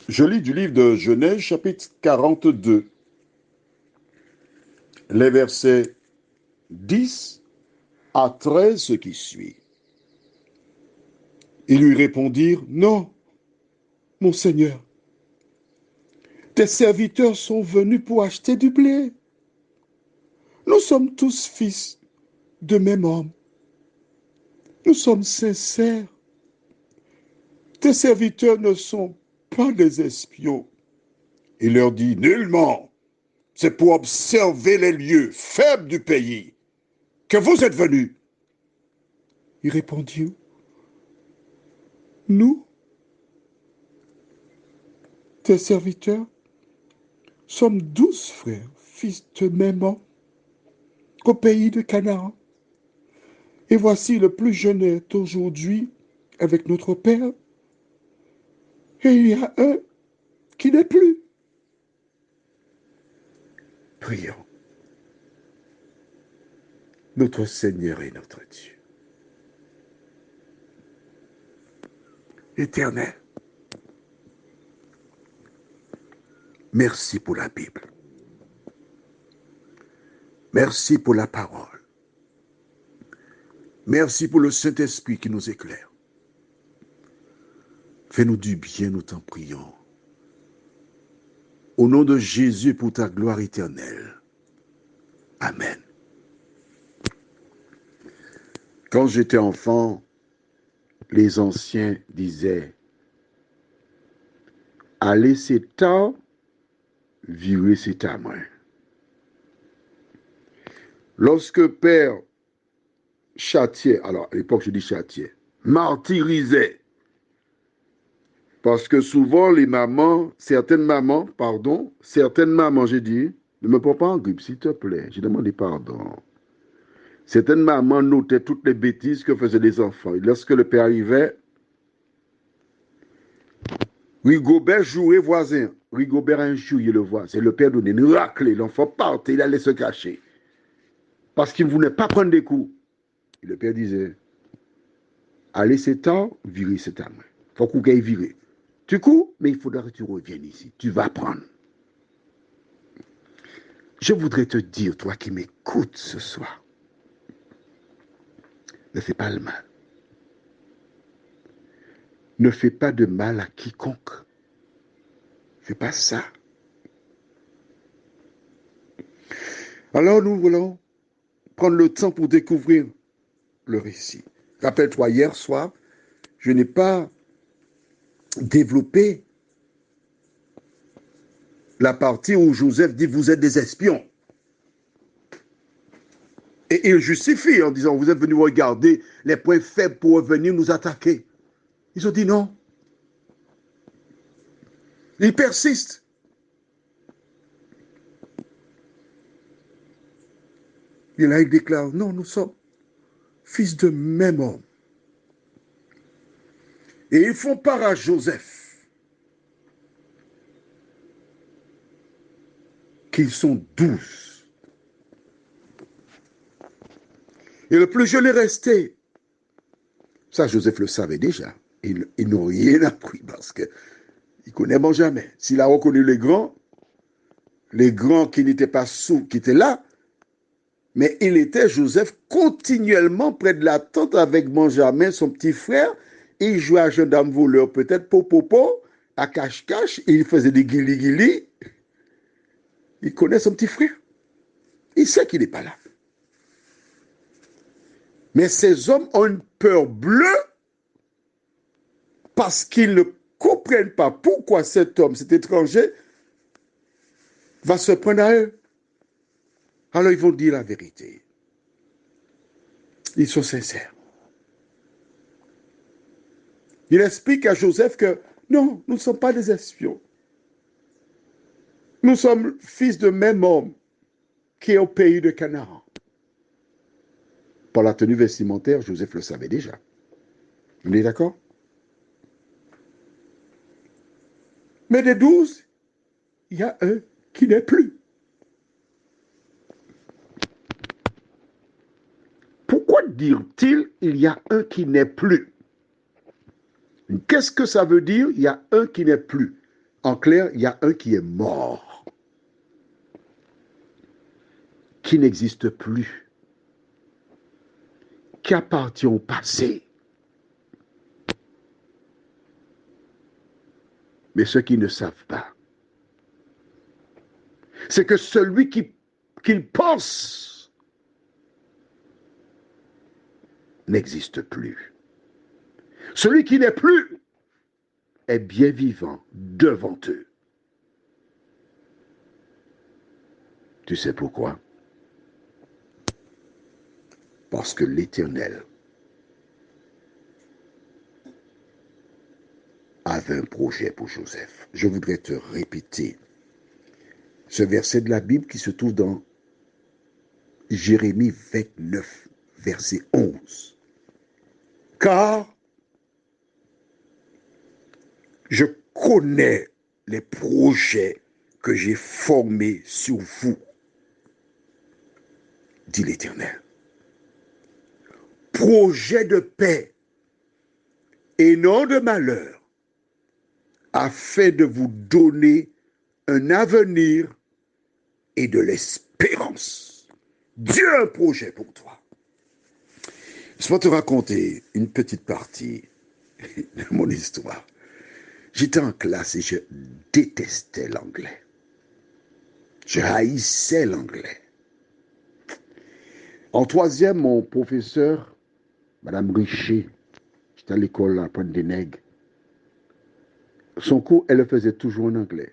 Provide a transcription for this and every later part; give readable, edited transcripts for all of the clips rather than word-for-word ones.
Je lis du livre de Genèse, chapitre 42, les versets 10 à 13, ce qui suit. Ils lui répondirent, non, mon Seigneur, tes serviteurs sont venus pour acheter du blé. Nous sommes tous fils de même homme. Nous sommes sincères. Tes serviteurs ne sont pas des espions. Il leur dit, nullement, c'est pour observer les lieux faibles du pays que vous êtes venus. Ils répondirent, nous, tes serviteurs, sommes 12 frères, fils de même homme, au pays de Canaan. Et voici le plus jeune est aujourd'hui avec notre père, et il y a un qui n'est plus. Prions. Notre Seigneur et notre Dieu. Éternel, merci pour la Bible. Merci pour la parole. Merci pour le Saint-Esprit qui nous éclaire. Fais-nous du bien, nous t'en prions. Au nom de Jésus, pour ta gloire éternelle. Amen. Quand j'étais enfant, les anciens disaient, allez c'est tard, virer c'est ta main. Lorsque Père châtiait, alors à l'époque je dis châtiait, martyrisait, parce que souvent les mamans, certaines mamans, j'ai dit, ne me prends pas en grippe, s'il te plaît, j'ai demandé pardon. Certaines mamans notaient toutes les bêtises que faisaient les enfants. Et lorsque le père arrivait, Rigobert jouait voisin. Rigobert injuriait le voisin. Le père donnait une raclée. L'enfant partait, il allait se cacher. Parce qu'il ne voulait pas prendre des coups. Et le père disait, allez, c'est tard, virer c'est ta main. Il faut qu'on aille virer. Tu cours, mais il faudra que tu reviennes ici. Tu vas prendre. Je voudrais te dire, toi qui m'écoutes ce soir, ne fais pas le mal. Ne fais pas de mal à quiconque. Fais pas ça. Alors nous voulons prendre le temps pour découvrir le récit. Rappelle-toi, hier soir, je n'ai pas développé la partie où Joseph dit, vous êtes des espions. Et il justifie en disant, vous êtes venus regarder les points faibles pour venir nous attaquer. Ils ont dit non. Ils persistent. Et là, il déclare, non, nous sommes fils de même homme. Et ils font part à Joseph qu'ils sont 12. Et le plus jeune est resté. Ça, Joseph le savait déjà. Ils n'ont rien appris parce qu'il connaît Benjamin. S'il a reconnu les grands qui n'étaient pas sous, qui étaient là, mais il était, Joseph, continuellement près de la tente avec Benjamin, son petit frère. Il jouait à gendarme voleur, peut-être popopo, à cache-cache. Il faisait des guili-guili. Il connaît son petit frère. Il sait qu'il n'est pas là. Mais ces hommes ont une peur bleue parce qu'ils ne comprennent pas pourquoi cet homme, cet étranger, va se prendre à eux. Alors ils vont dire la vérité. Ils sont sincères. Il explique à Joseph que non, nous ne sommes pas des espions. Nous sommes fils de même homme qui est au pays de Canaan. Par la tenue vestimentaire, Joseph le savait déjà. Vous êtes d'accord? Mais des 12, il y a un qui n'est plus. Pourquoi dire-t-il il y a un qui n'est plus? Qu'est-ce que ça veut dire il y a un qui n'est plus? En clair, il y a un qui est mort, qui n'existe plus, qui appartient au passé. Mais ceux qui ne savent pas, c'est que celui qu'il pense n'existe plus. Celui qui n'est plus est bien vivant devant eux. Tu sais pourquoi? Parce que l'Éternel avait un projet pour Joseph. Je voudrais te répéter ce verset de la Bible qui se trouve dans Jérémie 29, verset 11. Car je connais les projets que j'ai formés sur vous, dit l'Éternel. Projet de paix et non de malheur, afin de vous donner un avenir et de l'espérance. Dieu a un projet pour toi. Je vais te raconter une petite partie de mon histoire. J'étais en classe et je détestais l'anglais. Je haïssais l'anglais. En troisième, mon professeur, Madame Richer, j'étais à l'école à Pointe-des-Nègres, son cours, elle le faisait toujours en anglais.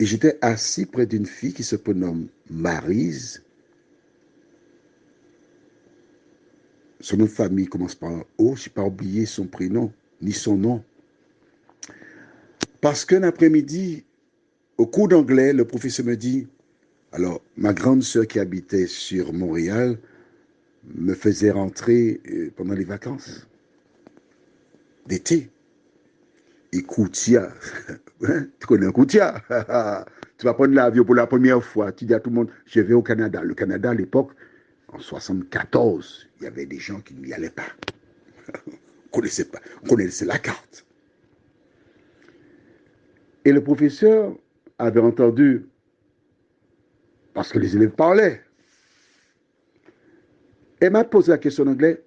Et j'étais assis près d'une fille qui se prénomme Maryse. Son nom de famille commence par un O. Je n'ai pas oublié son prénom, ni son nom. Parce qu'un après-midi, au cours d'anglais, le professeur me dit, alors, ma grande sœur qui habitait sur Montréal me faisait rentrer pendant les vacances d'été. Et Koutia, hein, tu connais un Koutia? Tu vas prendre l'avion pour la première fois. Tu dis à tout le monde, je vais au Canada. Le Canada, à l'époque, en 74, il y avait des gens qui n'y allaient pas. On connaissait pas. On connaissait la carte. Et le professeur avait entendu, parce que les élèves parlaient, et m'a posé la question en anglais,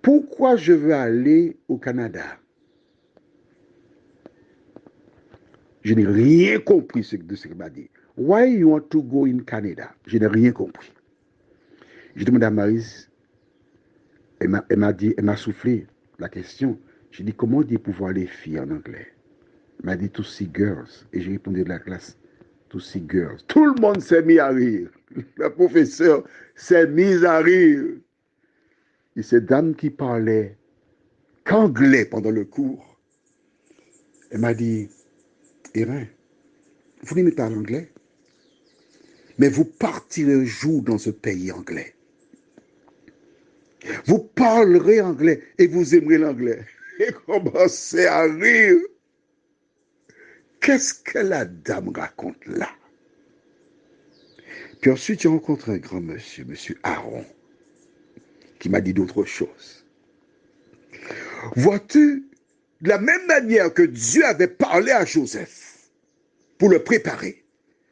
pourquoi je veux aller au Canada? Je n'ai rien compris de ce qu'il m'a dit. Why you want to go in Canada? Je n'ai rien compris. J'ai demandé à Maryse, elle m'a dit, elle m'a soufflé la question. J'ai dit, comment on dit pouvoir les filles en anglais? Elle m'a dit, to see girls. Et j'ai répondu de la classe, to see girls. Tout le monde s'est mis à rire. Le professeur s'est mis à rire. Et cette dame qui parlait qu'anglais pendant le cours, elle m'a dit, Erin, vous n'aimez pas l'anglais, mais vous partirez un jour dans ce pays anglais. Vous parlerez anglais et vous aimerez l'anglais. Et commencez à rire. Qu'est-ce que la dame raconte là? Puis ensuite, j'ai rencontré un grand monsieur, monsieur Aaron, qui m'a dit d'autres choses. Vois-tu, de la même manière que Dieu avait parlé à Joseph pour le préparer,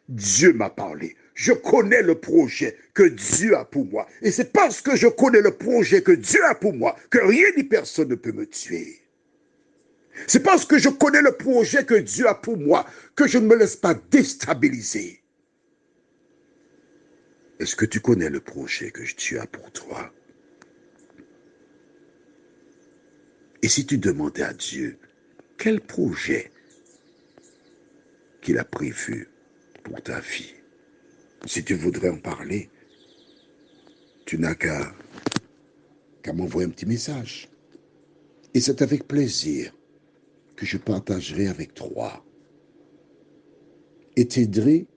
Dieu m'a parlé. Je connais le projet que Dieu a pour moi. Et c'est parce que je connais le projet que Dieu a pour moi que rien ni personne ne peut me tuer. C'est parce que je connais le projet que Dieu a pour moi que je ne me laisse pas déstabiliser. Est-ce que tu connais le projet que Dieu a pour toi? Et si tu demandais à Dieu, quel projet qu'il a prévu pour ta vie? Si tu voudrais en parler, tu n'as qu'à m'envoyer un petit message. Et c'est avec plaisir que je partagerai avec toi et t'aiderai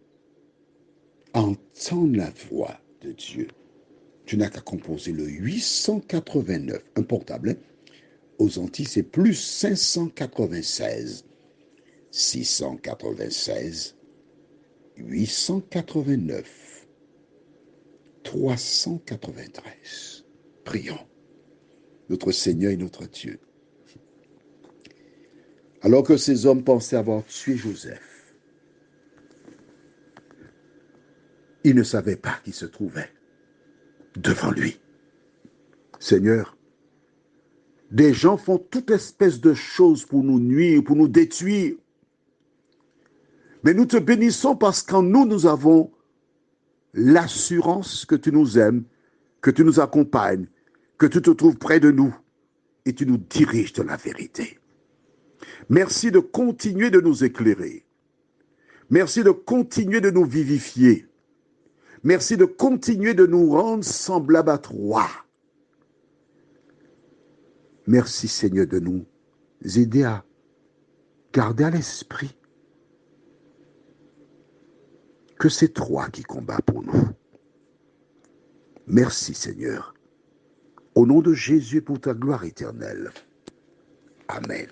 à entendre la voix de Dieu. Tu n'as qu'à composer le 889, un portable. Aux Antilles, c'est plus 596, 696, 889, 393. Prions. Notre Seigneur et notre Dieu. Alors que ces hommes pensaient avoir tué Joseph, ils ne savaient pas qui se trouvait devant lui. Seigneur, des gens font toute espèce de choses pour nous nuire, pour nous détruire. Mais nous te bénissons parce qu'en nous, nous avons l'assurance que tu nous aimes, que tu nous accompagnes, que tu te trouves près de nous et tu nous diriges de la vérité. Merci de continuer de nous éclairer. Merci de continuer de nous vivifier. Merci de continuer de nous rendre semblables à toi. Merci Seigneur de nous aider à garder à l'esprit que c'est toi qui combats pour nous. Merci Seigneur. Au nom de Jésus pour ta gloire éternelle. Amen.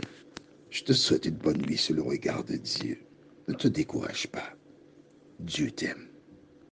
Je te souhaite une bonne nuit sur le regard de Dieu. Ne te décourage pas. Dieu t'aime.